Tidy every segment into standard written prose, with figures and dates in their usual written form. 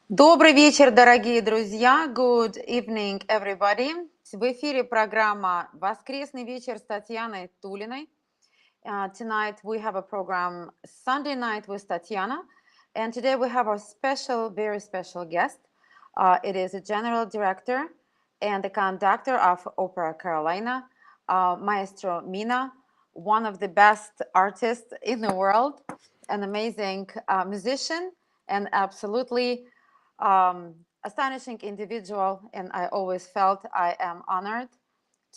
Добрый вечер, дорогие друзья. Good evening, everybody. В эфире программа «Воскресный вечер» с Татьяной Тулиной. Tonight we have a program Sunday Night with Tatyana. And today we have a special, very special guest. It is a general director and the conductor of Opera Carolina, Maestro Mina, one of the best artists in the world, an amazing musician, and absolutely astonishing individual. And I always felt I am honored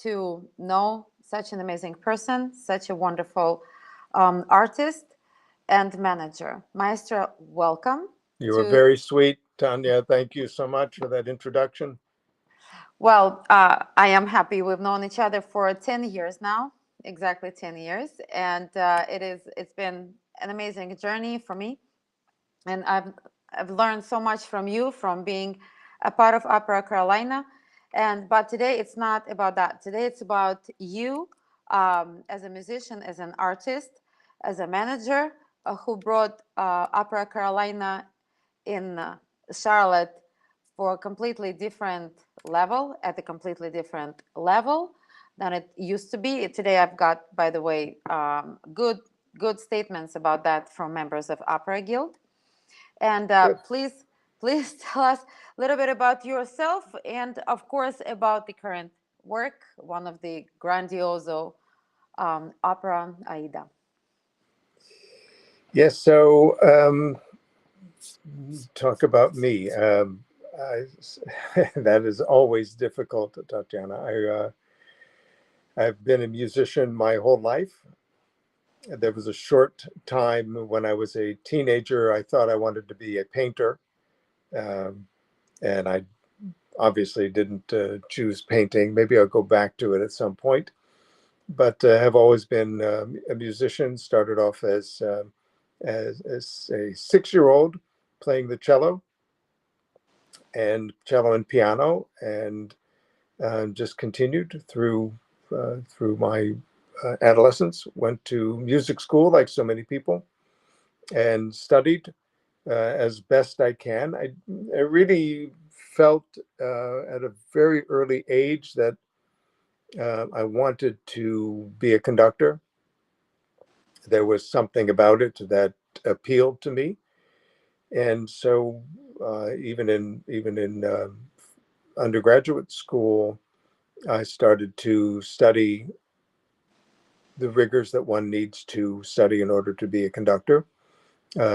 to know such an amazing person, such a wonderful artist and manager. Maestro, welcome. You were very sweet, Tanya. Thank you so much for that introduction. Well, I am happy. We've known each other for 10 years now, exactly 10 years. And it's been an amazing journey for me. And I've learned so much from you, from being a part of Opera Carolina. But today it's not about that. Today it's about you as a musician, as an artist, as a manager who brought Opera Carolina in Charlotte for a completely different level, at a completely different level than it used to be. Today I've got, by the way, good statements about that from members of Opera Guild. And please tell us a little bit about yourself and, of course, about the current work, one of the grandioso opera, Aida. Yes, so talk about me. That is always difficult, Tatyana. I've been a musician my whole life. There was a short time when I was a teenager, I thought I wanted to be a painter. And I obviously didn't choose painting. Maybe I'll go back to it at some point. But have always been a musician. Started off as a 6-year-old playing the cello and piano, and just continued through my adolescence. Went to music school like so many people, and studied as best I can. I really felt at a very early age that I wanted to be a conductor. There was something about it that appealed to me, and so even in undergraduate school, I started to study the rigors that one needs to study in order to be a conductor,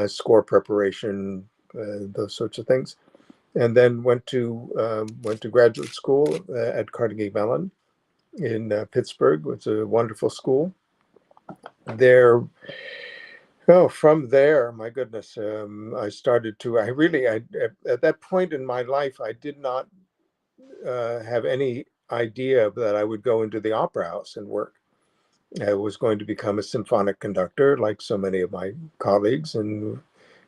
score preparation, those sorts of things, and then went to graduate school at Carnegie Mellon in Pittsburgh. It's a wonderful school. From there, my goodness, I started to, at that point in my life, I did not have any idea that I would go into the opera house and work. I was going to become a symphonic conductor, like so many of my colleagues, and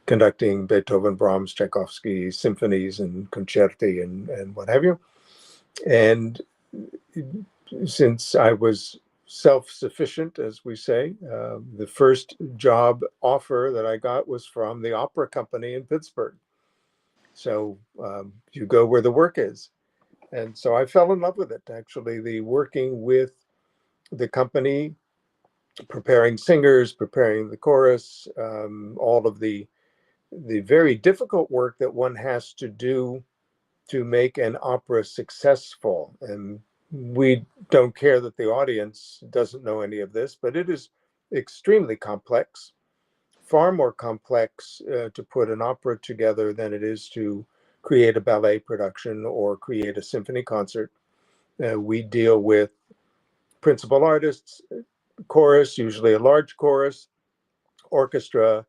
conducting Beethoven, Brahms, Tchaikovsky symphonies and concerti and what have you. And since I was self-sufficient, as we say, the first job offer that I got was from the opera company in Pittsburgh. So you go where the work is. And so I fell in love with it, actually, the working with the company, preparing singers, preparing the chorus, all of the very difficult work that one has to do to make an opera successful. And we don't care that the audience doesn't know any of this, but it is extremely complex, far more complex to put an opera together than it is to create a ballet production or create a symphony concert. We deal with principal artists, chorus, usually a large chorus, orchestra,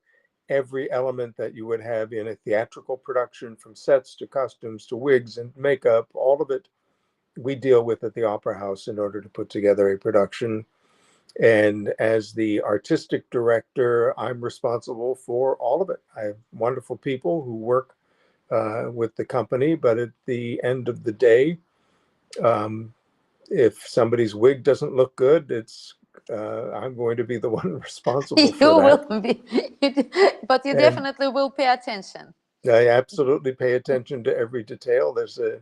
every element that you would have in a theatrical production, from sets to costumes to wigs and makeup, all of it we deal with at the Opera House in order to put together a production. And as the artistic director, I'm responsible for all of it. I have wonderful people who work with the company, but at the end of the day, if somebody's wig doesn't look good, I'm going to be the one responsible for that. You will be, but you definitely will pay attention. I absolutely pay attention to every detail. There's a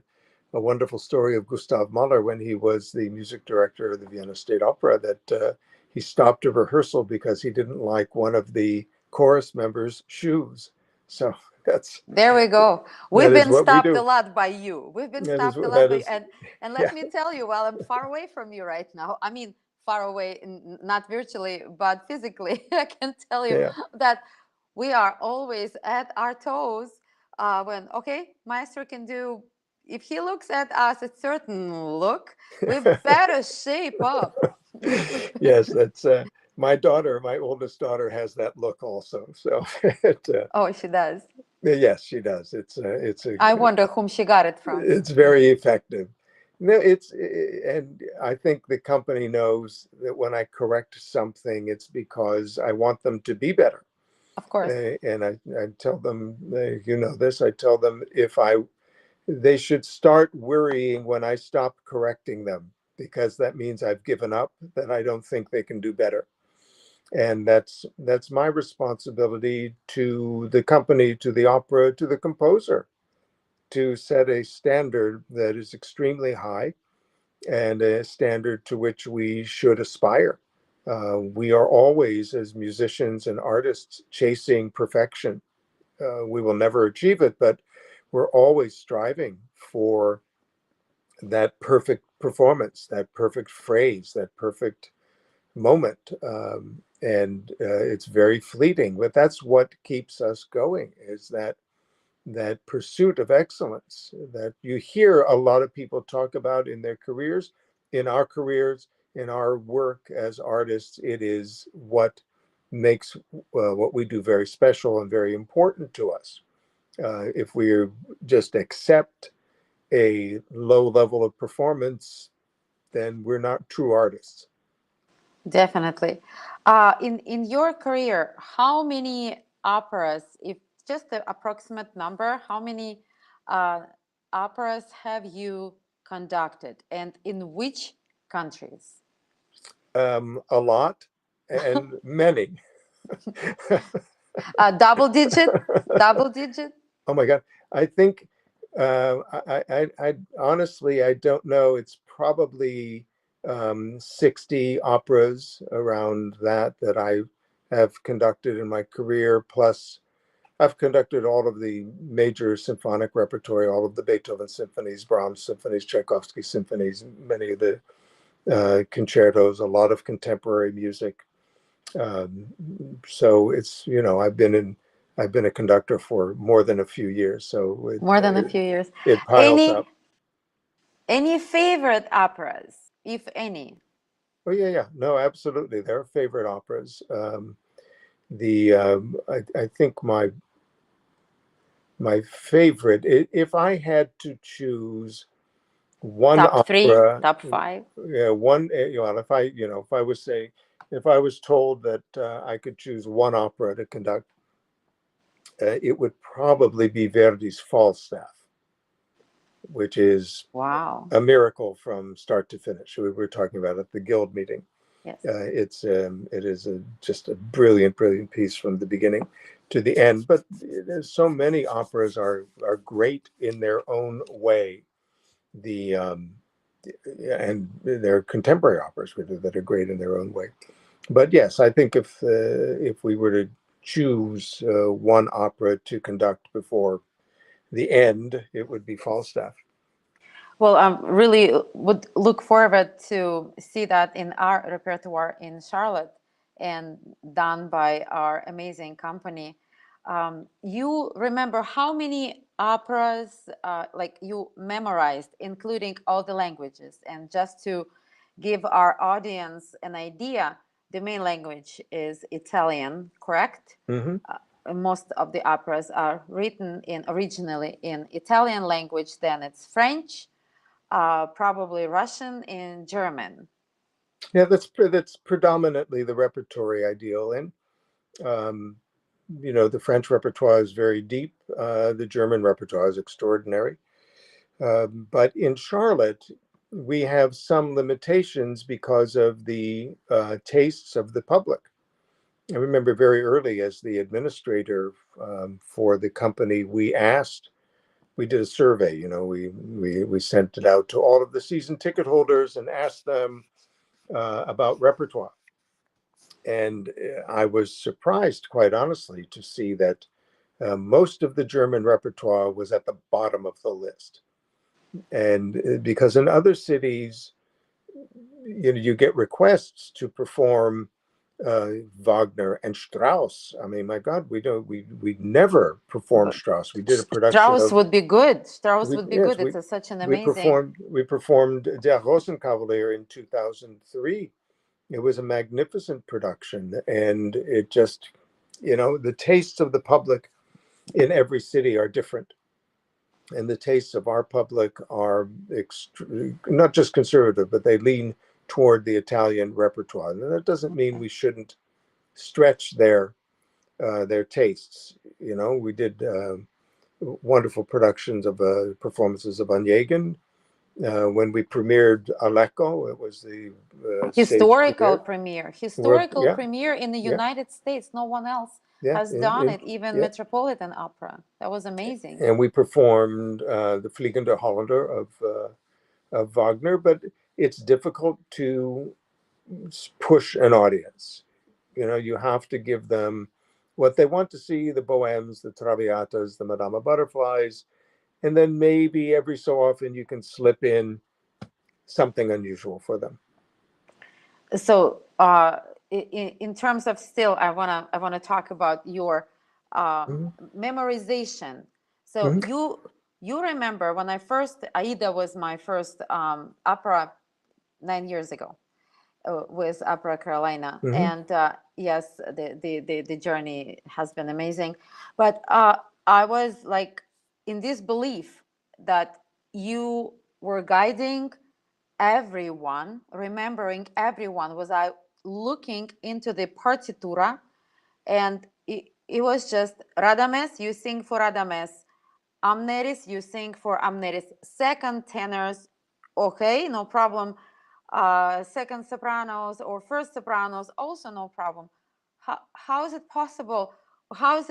wonderful story of Gustav Mahler when he was the music director of the Vienna State Opera that he stopped a rehearsal because he didn't like one of the chorus members' shoes. So that's There we go. that We've is been what we stopped a do. lot by you. We've been That is stopped a lot that by you. is And yeah let me tell you, while I'm far away from you right now, I mean far away, not virtually, but physically, I can tell you yeah. that we are always at our toes when, okay, Maestro can do, if he looks at us a certain look, we better shape up. Yes, that's my daughter. My oldest daughter has that look also. So Oh, she does. yes, she does. I wonder whom she got it from. It's very effective. No, and I think the company knows that when I correct something, it's because I want them to be better. Of course. And I tell them, you know this, I tell them they should start worrying when I stop correcting them, because that means I've given up, that I don't think they can do better. And that's my responsibility to the company, to the opera, to the composer, to set a standard that is extremely high and a standard to which we should aspire. We are always, as musicians and artists, chasing perfection. We will never achieve it, but we're always striving for that perfect performance, that perfect phrase, that perfect moment. And it's very fleeting, but that's what keeps us going, is that pursuit of excellence that you hear a lot of people talk about in their careers, in our careers, in our work as artists. It is what makes what we do very special and very important to us. If we just accept a low level of performance, then we're not true artists. Definitely. In your career, how many operas, if just the approximate number, how many uh, operas have you conducted, and in which countries? A lot and many. Double digit, double digit. Oh my God. I think I honestly, I don't know. It's probably 60 operas around that I have conducted in my career. Plus, I've conducted all of the major symphonic repertory, all of the Beethoven symphonies, Brahms symphonies, Tchaikovsky symphonies, many of the concertos, a lot of contemporary music. Um, so it's, I've been a conductor for more than a few years, so More than a few years. it piles Any up. any favorite operas, if any? Oh yeah, yeah, no, absolutely. There are favorite operas. The I think my favorite, if I had to choose one Top three, opera, top five? yeah, one, if I was say, if I was told that I could choose one opera to conduct, it would probably be Verdi's Falstaff, which is Wow. a miracle from start to finish. We were talking about at the guild meeting. Yes. It is just a brilliant, brilliant piece from the beginning to the end. But there's so many operas are great in their own way. The and there are contemporary operas that are great in their own way. But yes, I think if we were to choose one opera to conduct before the end, it would be Falstaff. Well, I really would look forward to see that in our repertoire in Charlotte and done by our amazing company. You remember how many operas like you memorized, including all the languages? And just to give our audience an idea, the main language is Italian, correct? Hmm. Most of the operas are written in originally in Italian language, then it's French, probably Russian and German. Yeah, that's predominantly the repertory I deal in. Um, the French repertoire is very deep. The German repertoire is extraordinary. But in Charlotte, we have some limitations because of the tastes of the public. I remember very early as the administrator for the company, we did a survey, we sent it out to all of the season ticket holders and asked them about repertoire. And I was surprised, quite honestly, to see that most of the German repertoire was at the bottom of the list. And because in other cities, you get requests to perform Wagner and Strauss. I mean, my God, we never performed Strauss. We did a production Strauss of would be good. Strauss would be yes, good. It's such an we amazing. performed Der Rosenkavalier in 2003. It was a magnificent production, and it just, the tastes of the public in every city are different. And the tastes of our public are not just conservative, but they lean toward the Italian repertoire. And that doesn't mean we shouldn't stretch their tastes. We did wonderful productions of performances of Onegin. When we premiered Alecco, it was the stage Historical premiere. premiere in the Yeah, United States. No one else yeah, has done it, even Metropolitan Opera. That was amazing. and we performed the Fliegende Holländer of Wagner, but it's difficult to push an audience. You have to give them what they want to see, the Bohèmes, the Traviatas, the Madama Butterflies, and then maybe every so often you can slip in something unusual for them. So in terms of still, I wanna talk about your memorization. So you remember when Aida was my first opera 9 years ago with Opera Carolina, and yes, the journey has been amazing, but I was like in this belief that you were guiding everyone, remembering everyone. Was I looking into the partitura, and it was just Radames, you sing for Radames, Amneris, you sing for Amneris, second tenors, okay, no problem, second sopranos or first sopranos, also no problem. How is it possible? How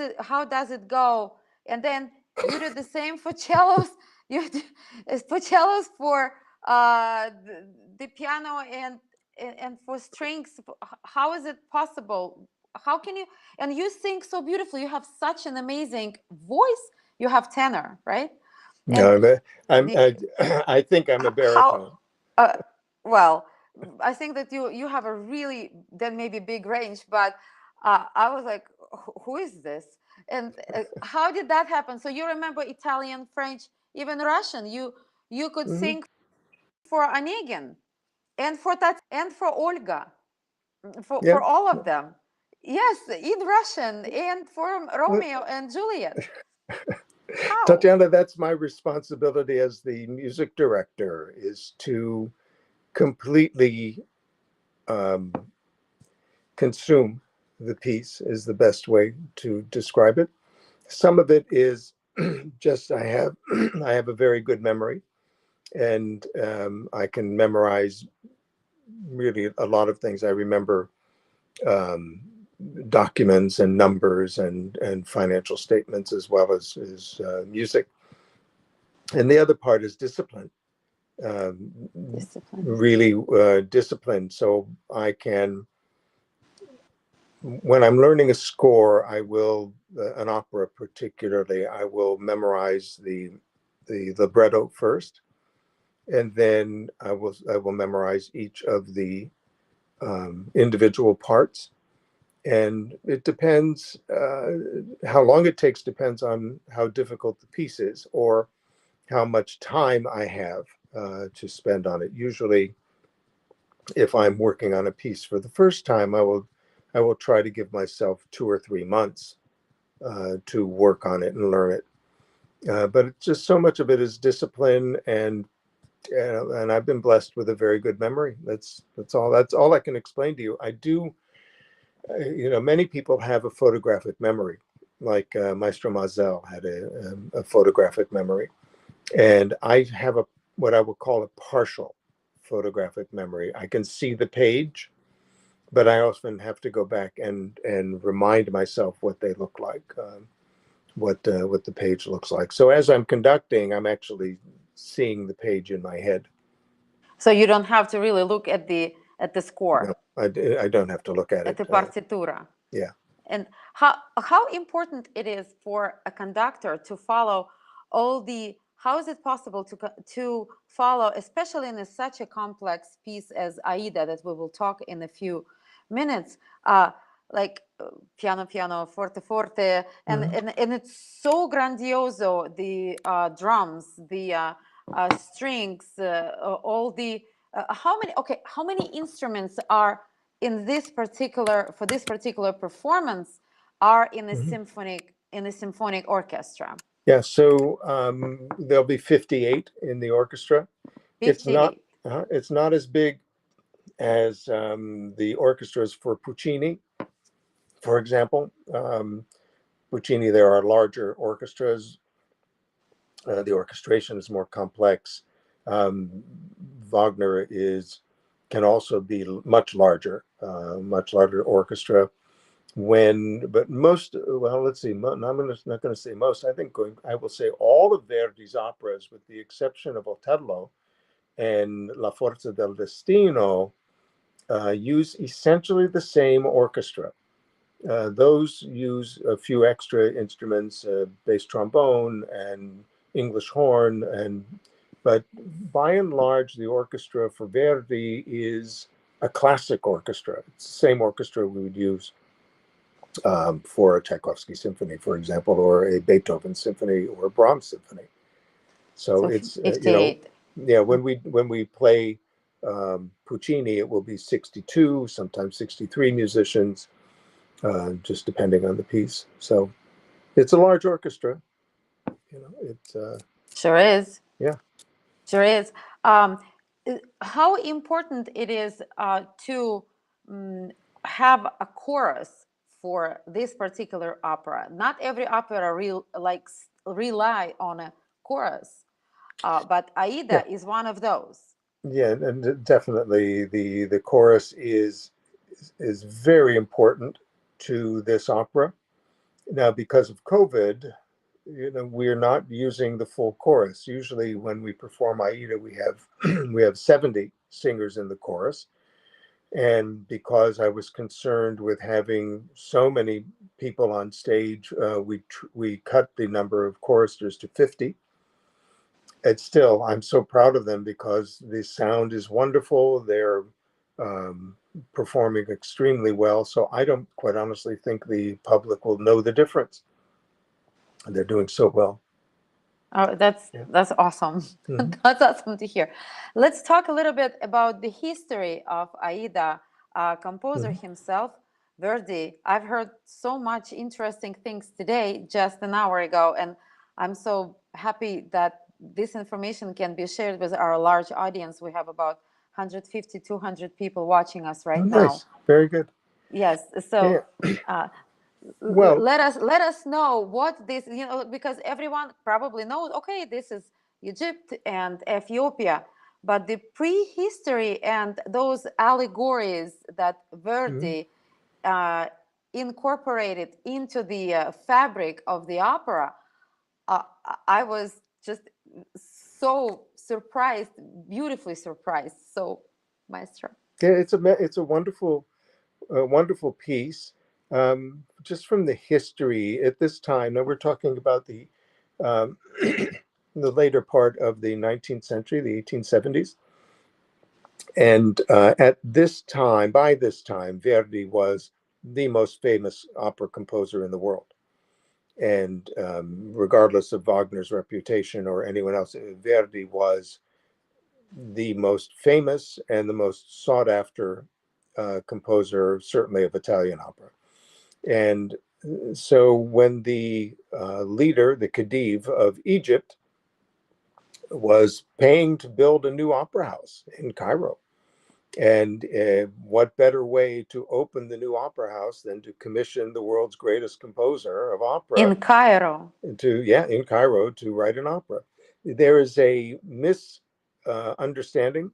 does it go? And then you do the same for cellos. You do, for cellos, for the piano, and for strings. How is it possible? How can you? And you sing so beautifully. You have such an amazing voice. You have tenor, right? And No, I think I'm a how? baritone. Well, I think that you have a really then maybe big range, but I was like, who is this? And how did that happen? So you remember Italian, French, even Russian. You could sing for Onegin and for and for Olga, Yeah. for all of them. Yes, in Russian, and for Romeo and Juliet. How? Tatyana, that's my responsibility as the music director, is to completely consume the piece, is the best way to describe it. Some of it is just I have I have a very good memory, and I can memorize really a lot of things. I remember documents and numbers and financial statements, as well as music. And the other part is discipline. Discipline. Really disciplined, so I can, when I'm learning a score, I will an opera particularly, I will memorize the libretto first, and then I will memorize each of the individual parts. And it depends how long it takes, depends on how difficult the piece is, or how much time I have to spend on it. Usually, if I'm working on a piece for the first time, I will try to give myself 2 or 3 months to work on it and learn it. But it's just so much of it is discipline, and I've been blessed with a very good memory. That's all I can explain to you. I do, many people have a photographic memory, like Maestro Mazel had a photographic memory, and I have what I would call a partial photographic memory. I can see the page, but I often have to go back and remind myself what they look like, what the page looks like. So as I'm conducting, I'm actually seeing the page in my head. So you don't have to really look at the score. No, I don't have to look at it. The partitura. Yeah. And how important it is for a conductor to follow all the, how is it possible to follow, especially in such a complex piece as Aida that we will talk in a few minutes, like piano, piano, forte, forte, and it's so grandioso, the drums, the strings, all the, how many instruments are in this particular, for this particular performance, are in a symphonic orchestra? Yeah, so there'll be 58 in the orchestra. 58. It's not as big as the orchestras for Puccini, for example. Puccini, there are larger orchestras. The orchestration is more complex. Wagner can also be much larger orchestra. But most, well, let's see, I'm not going to say most. I will say all of Verdi's operas, with the exception of Otello and La Forza del Destino, use essentially the same orchestra. Those use a few extra instruments, bass trombone and English horn, but by and large, the orchestra for Verdi is a classic orchestra. It's the same orchestra we would use for a Tchaikovsky symphony, for example, or a Beethoven symphony or a Brahms symphony. So it's 58. When we play Puccini, it will be 62, sometimes 63 musicians, just depending on the piece. So it's a large orchestra. It's Sure is. Yeah. Sure is. How important it is to have a chorus for this particular opera. Not every opera rely on a chorus, but Aida is one of those. Yeah, and definitely the chorus is very important to this opera. Now, because of COVID, we're not using the full chorus. Usually when we perform Aida, we have 70 singers in the chorus. And because I was concerned with having so many people on stage, we cut the number of choristers to 50. And still, I'm so proud of them because the sound is wonderful. They're performing extremely well. So I don't quite honestly think the public will know the difference. They're doing so well. Oh, that's awesome. That's awesome to hear. Let's talk a little bit about the history of Aida, composer himself, Verdi. I've heard so much interesting things today, just an hour ago, and I'm so happy that this information can be shared with our large audience. We have about 150, 200 people watching us right now. Nice. Very good. Yes. So well, let us know what this, because everyone probably knows, okay, this is Egypt and Ethiopia, but the prehistory and those allegories that Verdi incorporated into the fabric of the opera, I was just so surprised, beautifully surprised. So, Maestro. Yeah, it's a wonderful piece. Just from the history at this time, now we're talking about the the later part of the 19th century, the 1870s. And by this time, Verdi was the most famous opera composer in the world. And regardless of Wagner's reputation or anyone else, Verdi was the most famous and the most sought after composer, certainly of Italian opera. And so when the leader, the Khedive of Egypt, was paying to build a new opera house in Cairo, and what better way to open the new opera house than to commission the world's greatest composer of opera in Cairo in Cairo to write an opera. There is a misunderstanding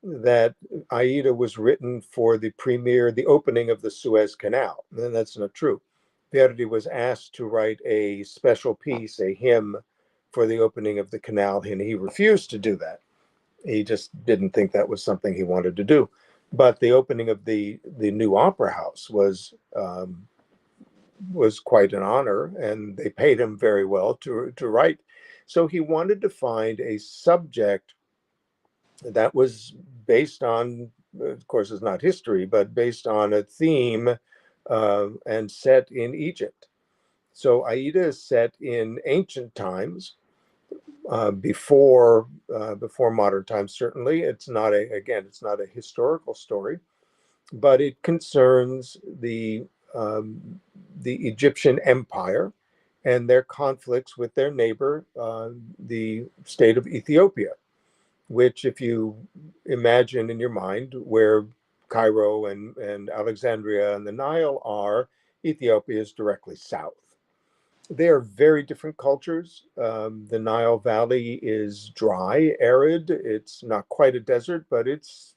that Aida was written for the premiere, the opening of the Suez Canal. And that's not true. Verdi was asked to write a special piece, a hymn, for the opening of the canal, and he refused to do that. He just didn't think that was something he wanted to do. But the opening of the new opera house was quite an honor, and they paid him very well to write. So he wanted to find a subject that was based on, of course, it's not history, but based on a theme and set in Egypt. So Aida is set in ancient times, before modern times. Certainly, it's not it's not a historical story, but it concerns the Egyptian Empire and their conflicts with their neighbor, the state of Ethiopia, which, if you imagine in your mind where Cairo and Alexandria and the Nile are, Ethiopia is directly south. They are very different cultures. The Nile Valley is dry, arid. It's not quite a desert, but it's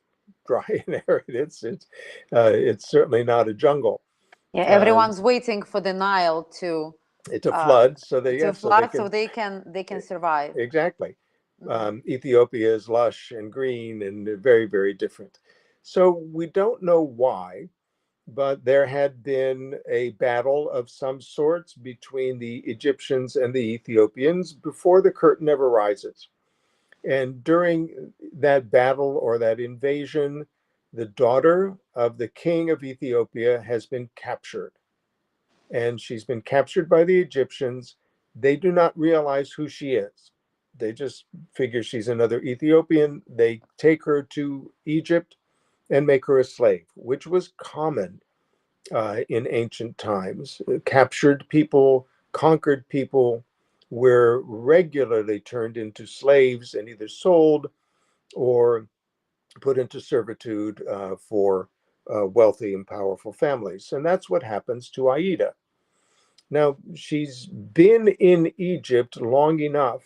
dry and arid. It's certainly not a jungle. Yeah, Uh, everyone's waiting for the Nile it's a uh, flood, so they flood so can they can survive. exactly. Hmm. Ethiopia is lush and green and very, very different. So we don't know why, but there had been a battle of some sorts between the Egyptians and the Ethiopians before the curtain ever rises. And during that battle or that invasion, the daughter of the king of Ethiopia has been captured. And she's been captured by the Egyptians. They do not realize who she is. They just figure she's another Ethiopian. They take her to Egypt and make her a slave, which was common in ancient times. Captured people, conquered people were regularly turned into slaves and either sold or put into servitude for wealthy and powerful families. And that's what happens to Aida. Now, she's been in Egypt long enough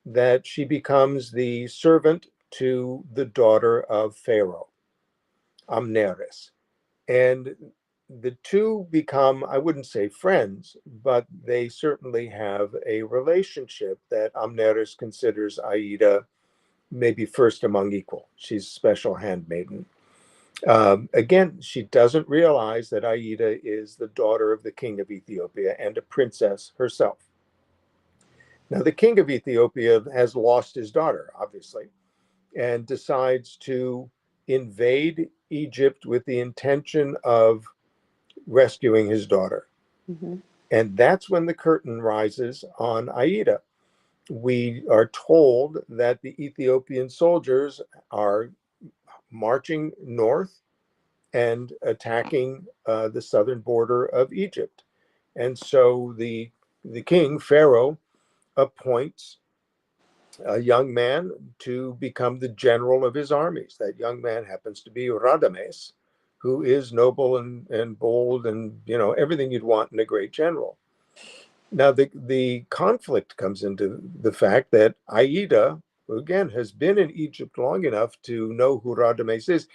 that she becomes the servant to the daughter of Pharaoh, Amneris. And the two become, I wouldn't say friends, but they certainly have a relationship that Amneris considers Aida maybe first among equal. She's a special handmaiden. Again, she doesn't realize that Aida is the daughter of the king of Ethiopia and a princess herself. Now, the king of Ethiopia has lost his daughter, obviously, and decides to invade Egypt with the intention of rescuing his daughter. Hmm. And that's when the curtain rises on Aida. We are told that the Ethiopian soldiers are marching north and attacking the southern border of Egypt. And so the king, Pharaoh, appoints a young man to become the general of his armies. That young man happens to be Radames, who is noble and bold and, everything you'd want in a great general. Now, the conflict comes into the fact that Aida, who again has been in Egypt long enough to know who Radames is,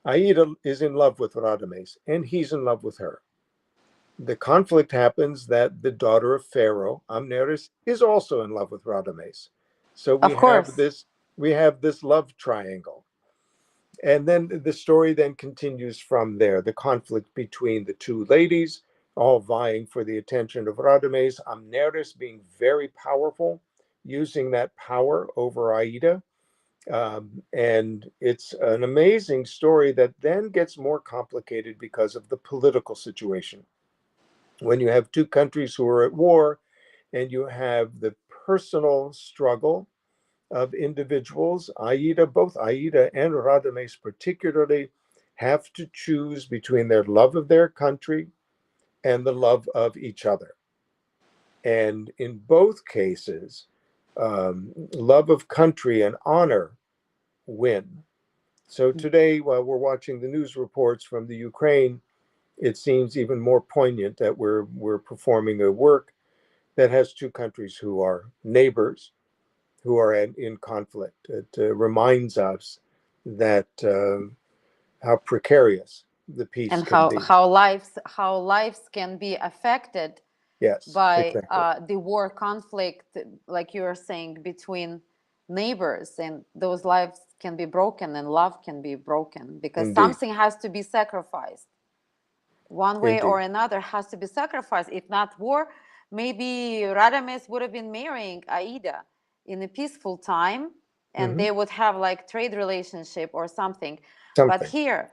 Aida is in love with Radames, and he's in love with her. The conflict happens that the daughter of Pharaoh, Amneris, is also in love with Radames. So Of course. we have this love triangle. And then the story then continues from there. The conflict between the two ladies, all vying for the attention of Radames, Amneris being very powerful, using that power over Aida. And it's an amazing story that then gets more complicated because of the political situation. When you have two countries who are at war and you have the personal struggle of individuals, both Aida and Radames particularly, have to choose between their love of their country and the love of each other. And in both cases, love of country and honor win. So today, while we're watching the news reports from the Ukraine, it seems even more poignant that we're performing a work that has two countries who are neighbors, who are in conflict. It reminds us that how precarious the piece And can be. how lives can be affected Yes, by exactly. the war conflict, like you were saying, between neighbors, and those lives can be broken and love can be broken because Indeed. something has to be sacrificed. One way or Indeed. another has to be sacrificed. If not war, maybe Radames would have been marrying Aida in a peaceful time, and Hmm. they would have like trade relationship or something. But Something. here,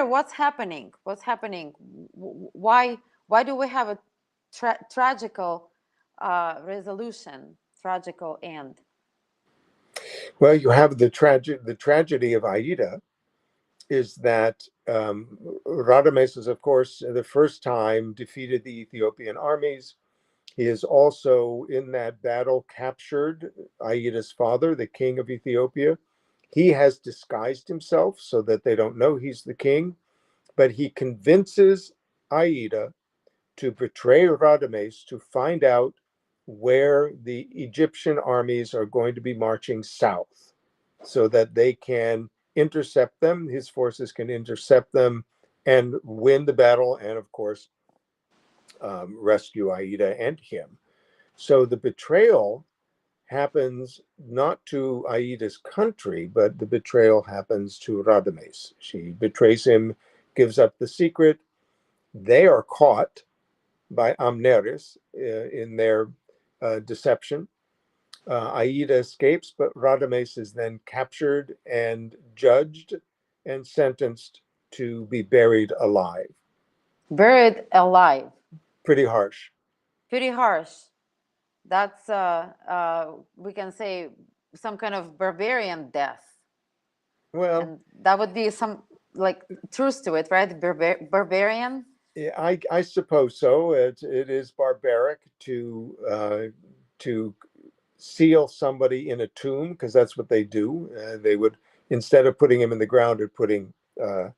what's happening? What's happening? Why do we have a tragical resolution, tragical end? Well, you have the tragedy of Aida is that Radames is, of course, the first time defeated the Ethiopian armies. He is also in that battle captured Aida's father, the king of Ethiopia. He has disguised himself so that they don't know he's the king, but he convinces Aida to betray Radames to find out where the Egyptian armies are going to be marching south so that they can intercept them. His forces can intercept them and win the battle, and of course, rescue Aida and him. So the betrayal happens not to Aida's country, but the betrayal happens to Radames. She betrays him, gives up the secret. They are caught by Amneris in their deception. Aida escapes, but Radames is then captured and judged and sentenced to be buried alive. Buried alive. Pretty harsh. Pretty harsh. That's we can say some kind of barbarian death, Well, and that would be some like truth to it, right? Barbarian. yeah, I suppose so. It is barbaric to seal somebody in a tomb because that's what they do. They would, instead of putting him in the ground or putting uh,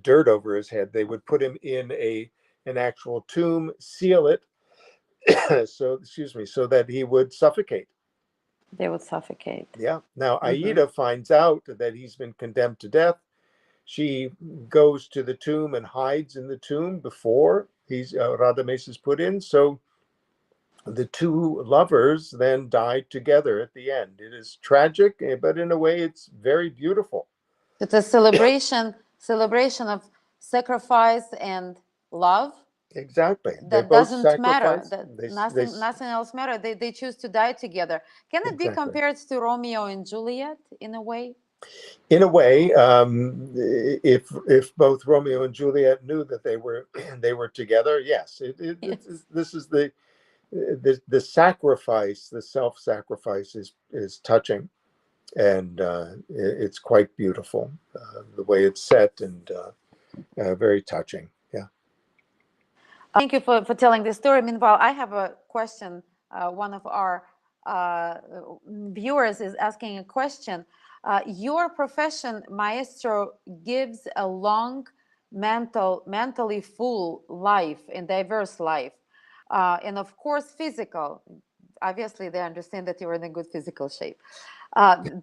dirt over his head, they would put him in an actual tomb, seal it, so excuse me, so that he would suffocate. They would suffocate. Yeah. Now Mm-hmm. Aida finds out that he's been condemned to death. She goes to the tomb and hides in the tomb before Radames is put in. So the two lovers then died together at the end. It is tragic, but in a way, it's very beautiful. It's a celebration of sacrifice and love. Exactly. They That both doesn't matter. sacrifice. That They nothing else matters. They choose to die together. Can it be exactly. compared to Romeo and Juliet in a way? In a way, if both Romeo and Juliet knew that they were together, yes. Yes. This is the sacrifice, the self-sacrifice is touching, and it's quite beautiful the way it's set, and very touching. Yeah. Thank you for telling this story. Meanwhile, I have a question. One of our uh, viewers is asking a question. Your profession, maestro, gives a long, mentally full life and diverse life, and of course, physical. Obviously, they understand that you're in a good physical shape.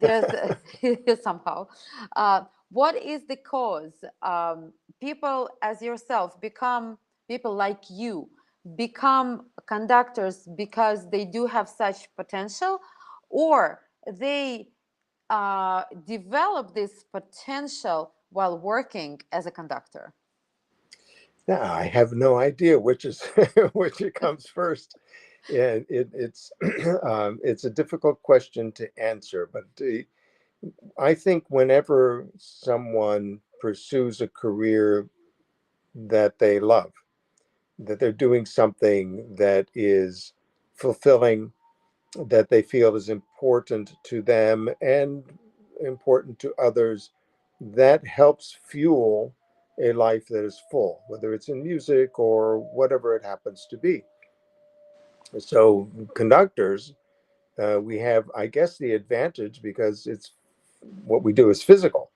There's somehow. What is the cause? People as yourself become people like you become conductors because they do have such potential, or they develop this potential while working as a conductor? Now, I have no idea which is which it comes first. Yeah, it's a difficult question to answer, but I think whenever someone pursues a career that they love, that they're doing something that is fulfilling, that they feel is important to them and important to others, that helps fuel a life that is full, whether it's in music or whatever it happens to be. So, conductors, we have, I guess, the advantage because it's what we do is physical.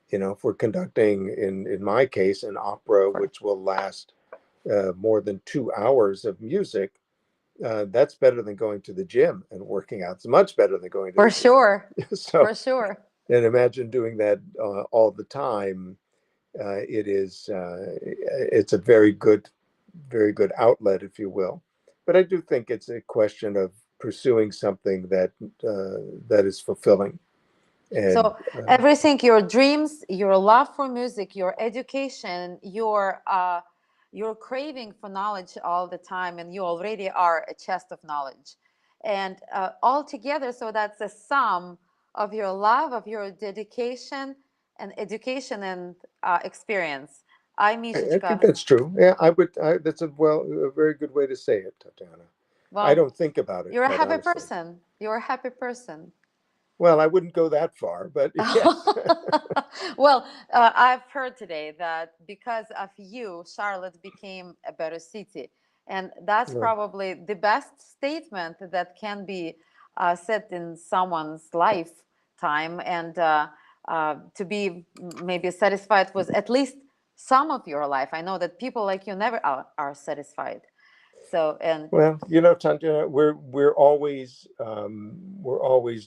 You know, if we're conducting, in my case, an opera which will last more than 2 hours of music, that's better than going to the gym and working out. It's much better than going to For the gym. sure, So for sure. And imagine doing that all the time. It's a very good outlet, if you will. But I do think it's a question of pursuing something that is fulfilling. And So everything, your dreams, your love for music, your education, your craving for knowledge all the time, and you already are a chest of knowledge, and all together. So that's a sum of your love, of your dedication, and education and experience. I, I think Mishечка, that's true. Yeah, I would. That's a very good way to say it, Tatyana. I well, don't think about it, you're a quite happy honestly. person. You're a happy person. Well, I wouldn't go that far, but yes. Well, I've heard today that because of you, Charlotte became a better city. And that's Well, probably the best statement that can be said in someone's lifetime. And to be maybe satisfied with at least some of your life. I know that people like you never are satisfied. So, and well, Tanya, we're always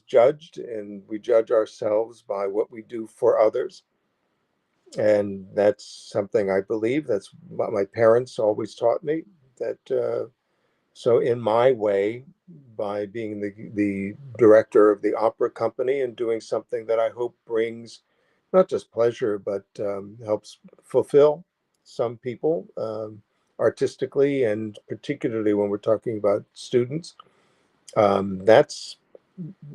judged, and we judge ourselves by what we do for others, and that's something I believe. That's what my parents always taught me. That So, in my way, by being the director of the opera company and doing something that I hope brings not just pleasure, but helps fulfill some people artistically, and particularly when we're talking about students, that's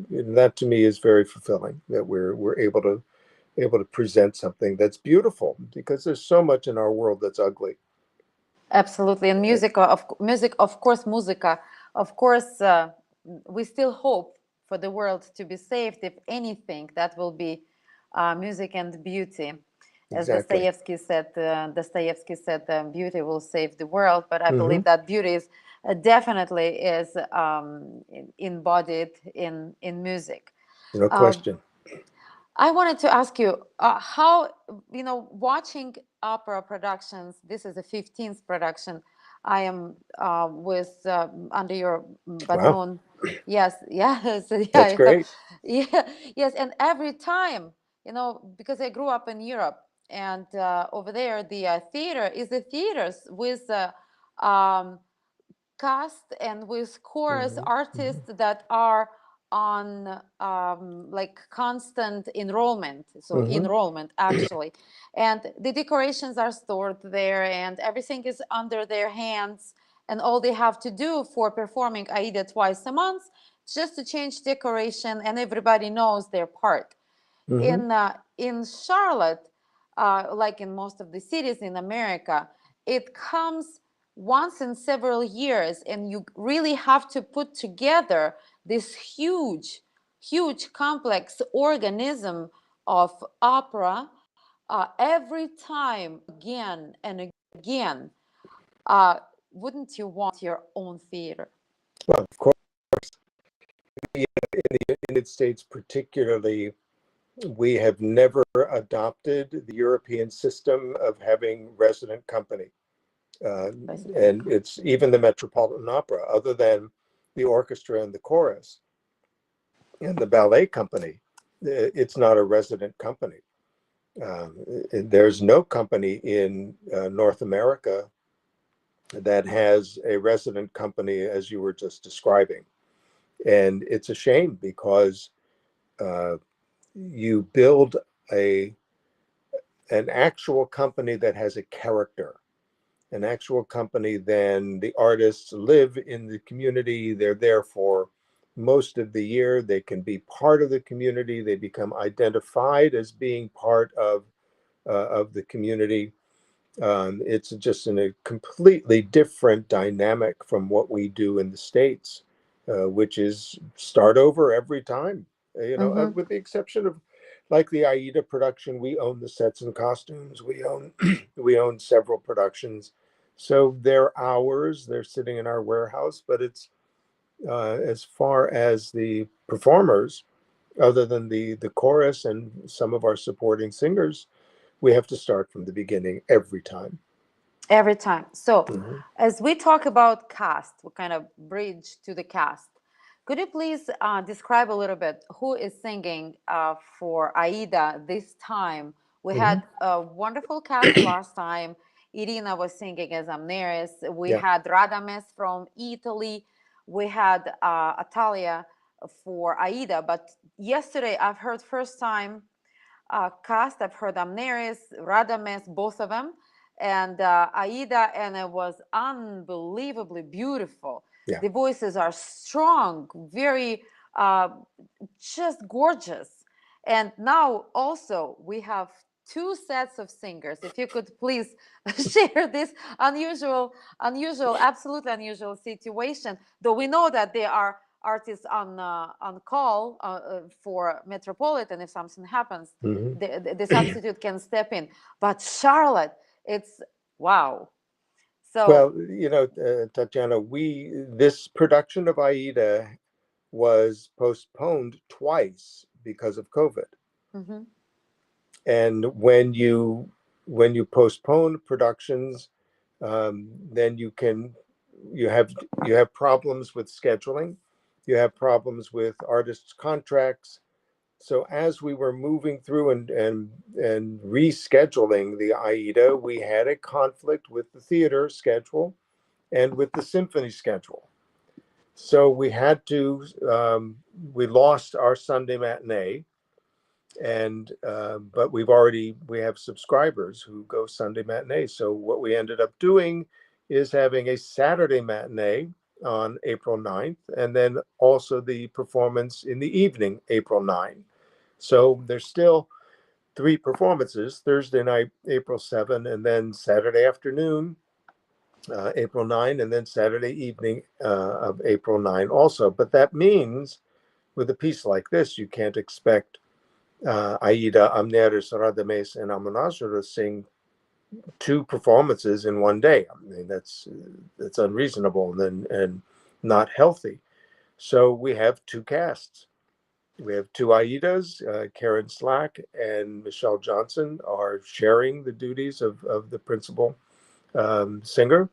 that to me is very fulfilling. That we're able to present something that's beautiful, because there's so much in our world that's ugly. absolutely, and music, of course, musica, of course. We still hope for the world to be saved. If anything, that will be music and beauty, as Exactly. Dostoevsky said, "Beauty will save the world." But I Hmm. believe that beauty is definitely is embodied in music. No Uh, question. I wanted to ask you how, watching opera productions. This is the 15th production. I am with under your Wow, baton. Yes, yes, that's yeah, great. yeah, yes. And every time, because I grew up in Europe, and over there, the theater is the theaters with um, cast and with chorus Hmm. Hmm. artists that are on like constant enrollment, so Hmm. enrollment actually, and the decorations are stored there and everything is under their hands, and all they have to do for performing Aida twice a month just to change decoration, and everybody knows their part. Hmm. In Charlotte, like in most of the cities in America, it comes once in several years, and you really have to put together this huge, huge, complex organism of opera every time again and again. Uh, wouldn't you want your own theater? Well, of course, in the United States, particularly, we have never adopted the European system of having resident company. Uh, President. and it's even the Metropolitan Opera, other than the orchestra and the chorus and the ballet company, it's not a resident company. There's no company in North America that has a resident company as you were just describing. And it's a shame, because uh, you build a an actual company that has a character, an actual company. Then the artists live in the community. They're there for most of the year. They can be part of the community. They become identified as being part of the community. It's just in a completely different dynamic from what we do in the States, which is start over every time. Mm-hmm. With the exception of like the Aida production, we own the sets and costumes. We own we own several productions, so they're ours. They're sitting in our warehouse. But it's as far as the performers, other than the chorus and some of our supporting singers, we have to start from the beginning every time. Every time. So, Mhm. as we talk about cast, we kind of bridge to the cast. Could you please describe a little bit who is singing for Aida this time? We had a wonderful cast last time. Irina was singing as Amneris. We Yeah. had Radames from Italy. We had Atalia for Aida. But yesterday, I've heard first time cast. I've heard Amneris, Radames, both of them, and Aida, and it was unbelievably beautiful. Yeah. The voices are strong, very uh, just gorgeous. And now also we have two sets of singers. If you could please share this absolutely unusual situation, though we know that there are artists on call for Metropolitan. If something happens, the substitute can step in. But Charlotte, it's wow. So Well, you know, Tatyana, this production of Aida was postponed twice because of COVID. mhm. And when you postpone productions, then you have you have problems with scheduling, you have problems with artists' contracts. So as we were moving through and rescheduling the Aida, we had a conflict with the theater schedule and with the symphony schedule. So we lost our Sunday matinee, and but we have subscribers who go Sunday matinee. So what we ended up doing is having a Saturday matinee on April 9th, and then also the performance in the evening, April 9th. So there's still three performances: Thursday night, April 7, and then Saturday afternoon, April 9, and then Saturday evening of April 9 also. But that means with a piece like this, you can't expect Aida, Amneris, Radames, and Amonasra to sing two performances in one day. I mean, that's unreasonable and not healthy. So we have two casts. We have two Aidas. Karen Slack and Michelle Johnson are sharing the duties of the principal singer.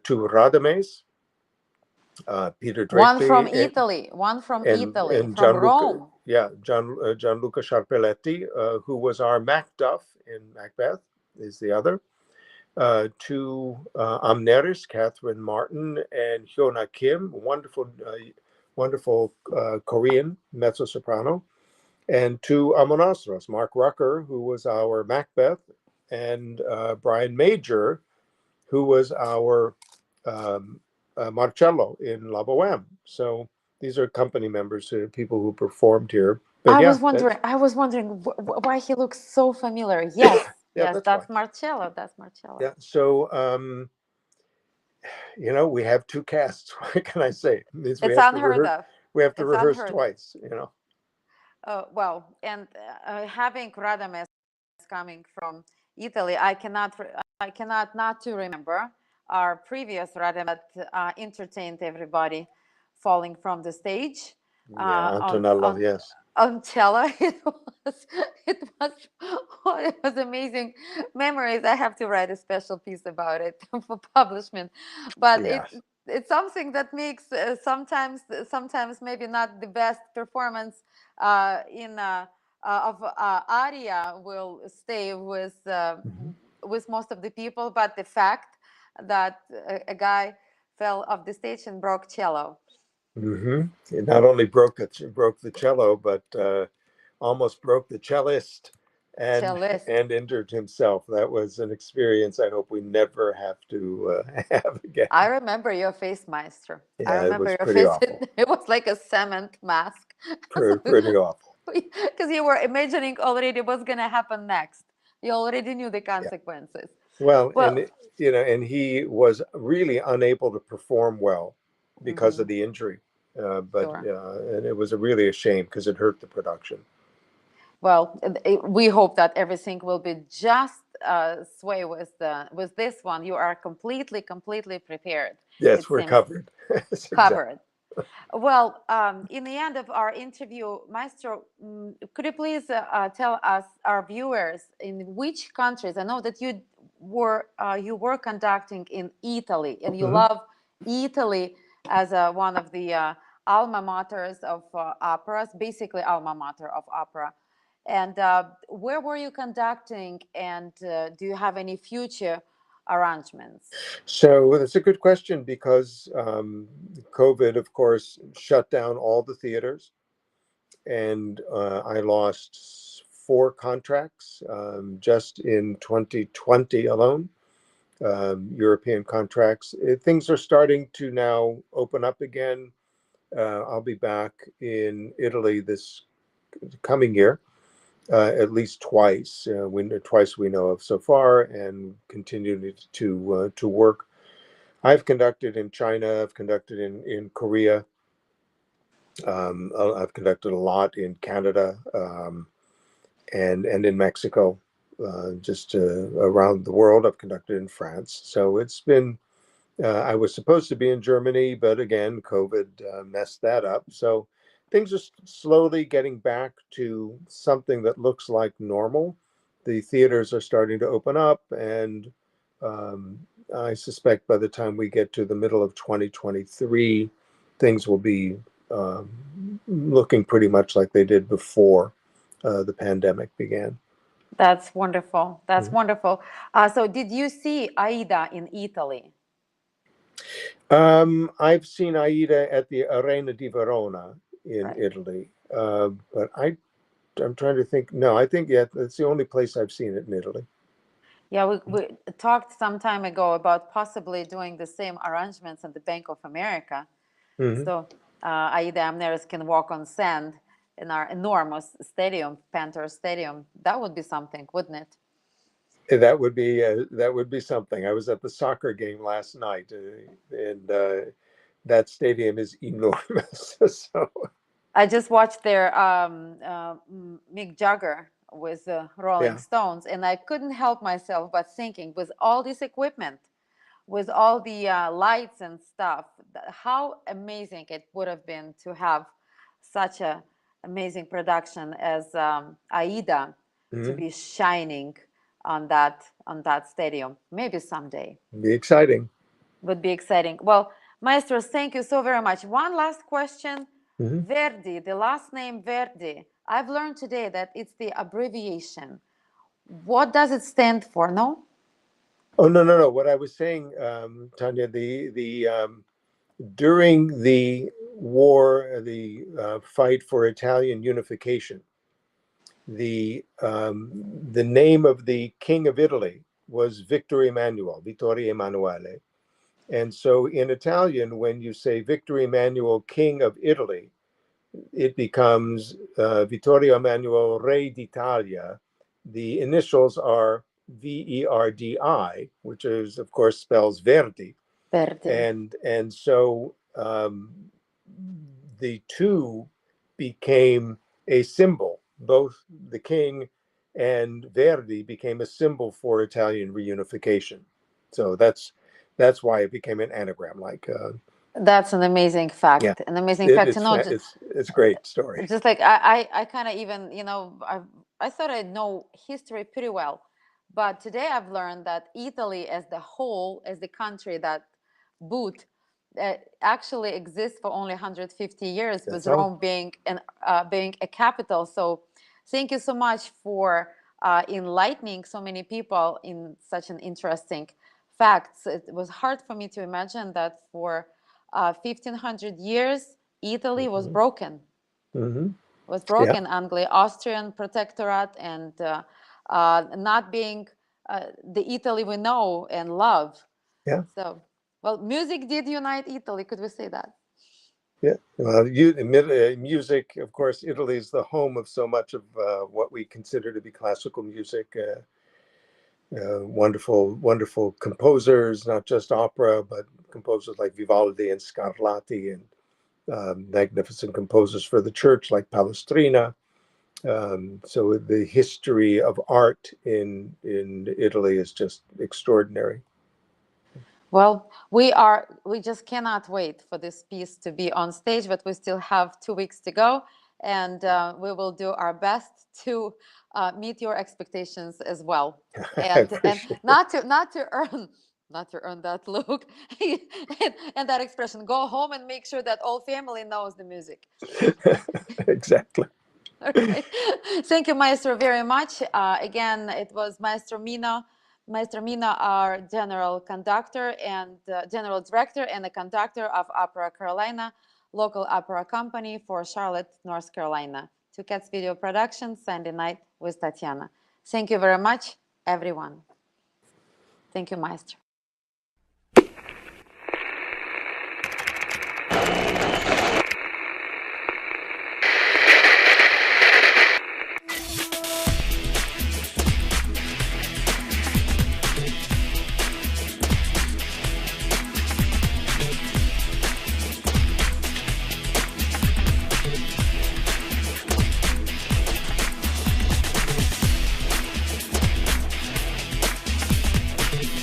Two Radames, Peter One from Drakely Italy, and from Gianluca, Rome. yeah, Gianluca Sciarpelletti, who was our Macduff in Macbeth, is the other. Two Amneris, Catherine Martin and Hyuna Kim, wonderful Korean mezzo soprano, and two Amonasros, Mark Rucker, who was our Macbeth, and Brian Major, who was our Marcello in La Boheme. So these are company members, people who performed here. But yeah, I was wondering why he looks so familiar. Yes, yeah, yes, that's that's why. Marcello. That's Marcello. Yeah. So you know, we have two casts. What can I say? It means we It's have to unheard rehearse. of. We have to It's rehearse unheard of. twice. You know. Well, and having Radames coming from Italy, I cannot not to remember our previous Radames that entertained everybody falling from the stage Yeah, on Antonello. Yes. cello. It was it was amazing memories. I have to write a special piece about it for publishment, but Yes. it's something that makes sometimes maybe not the best performance in of aria will stay with most of the people, but the fact that a guy fell off the stage and broke cello. It not only broke the cello, but almost broke the cellist Cellist. and injured himself. That was an experience I hope we never have to have again. I remember your face, Maestro. I Yeah, it remember was your pretty face. awful. It was like a cement mask. Pretty awful. Because you were imagining already what's going to happen next. You already knew the Yeah. consequences. Well, Well, and you know, and he was really unable to perform well because of the injury. sure. And it was really a shame because it hurt the production. Well, we hope that everything will be just sway with this one. You are completely prepared. Yes, It we're seems covered. Yes, exactly. covered. Well, in the end of our interview, Maestro, could you please tell us, our viewers, in which countries? I know that you were conducting in Italy, and you Mhm. love Italy as one of the alma maters of operas, basically alma mater of opera. And where were you conducting, and do you have any future arrangements? So that's a good question because COVID, of course, shut down all the theaters, and I lost 4 contracts just in 2020 alone. European contracts. Things are starting to now open up again. I'll be back in Italy this coming year, at least twice. Twice we know of so far, and continue to work. I've conducted in China. I've conducted in Korea. I've conducted a lot in Canada, and in Mexico. Just around the world, I've conducted in France. So it's been. I was supposed to be in Germany, but again, COVID messed that up. So things are slowly getting back to something that looks like normal. The theaters are starting to open up, and um, I suspect by the time we get to the middle of 2023, things will be looking pretty much like they did before the pandemic began. That's wonderful. That's Mhm. wonderful. So, did you see Aida in Italy? I've seen Aida at the Arena di Verona in Right. Italy, but I'm trying to think. No, I think yeah, that's the only place I've seen it in Italy. Yeah, we talked some time ago about possibly doing the same arrangements at the Bank of America. Hmm. So Aida Amneris can walk on sand in our enormous stadium, Panther Stadium. That would be something, wouldn't it? That would be something. I was at the soccer game last night, and that stadium is enormous. So I just watched their Mick Jagger with the Rolling yeah. Stones, and I couldn't help myself but thinking, with all this equipment, with all the lights and stuff, how amazing it would have been to have such a amazing production as Aida to Hmm. be shining on that stadium. Maybe someday Be exciting. would be exciting. Well, Maestros, thank you so very much. One last question. Hmm. Verdi, the last name Verdi. I've learned today that it's the abbreviation. What does it stand for? No? Oh no, no, no. What I was saying, Tanya, the during the war, the fight for Italian unification, the name of the king of Italy was Vittorio Emanuele. And so in Italian, when you say Victor Emmanuel, King of Italy, it becomes Vittorio Emanuele Re d'Italia. The initials are VERDI, which is, of course, spells Verdi. Verdi. And so the two became a symbol. Both the king and Verdi became a symbol for Italian reunification. So that's why it became an anagram. Like That's an amazing yeah, fact. An amazing fact to know. it's a great story. Just like I kind of even, I thought I know history pretty well, but today I've learned that Italy as the whole, as the country that boot, actually exists for only 150 years, with That's all. Rome being a capital. So thank you so much for enlightening so many people in such an interesting facts. It was hard for me to imagine that for 1500 years Italy was Hmm. broken, Hmm. Yeah, Anglo-Austrian protectorate, and not being the Italy we know and love. yeah, So, well, music did unite Italy. Could we say that? yeah. Well, music, of course, Italy is the home of so much of what we consider to be classical music. Wonderful, wonderful composers, not just opera, but composers like Vivaldi and Scarlatti, and magnificent composers for the church like Palestrina. So the history of art in Italy is just extraordinary. Well, we just cannot wait for this piece to be on stage, but we still have 2 weeks to go, and we will do our best to meet your expectations as well, I and appreciate it. not to earn not to earn that look and that expression. Go home and make sure that all family knows the music. Exactly. Okay. Thank you, Maestro, very much. Again, it was Maestro Mina, our general conductor and general director and the conductor of Opera Carolina, local opera company for Charlotte, North Carolina. Two Cats Video Production, Sunday night with Tatyana. Thank you very much, everyone. Thank you, Maestro.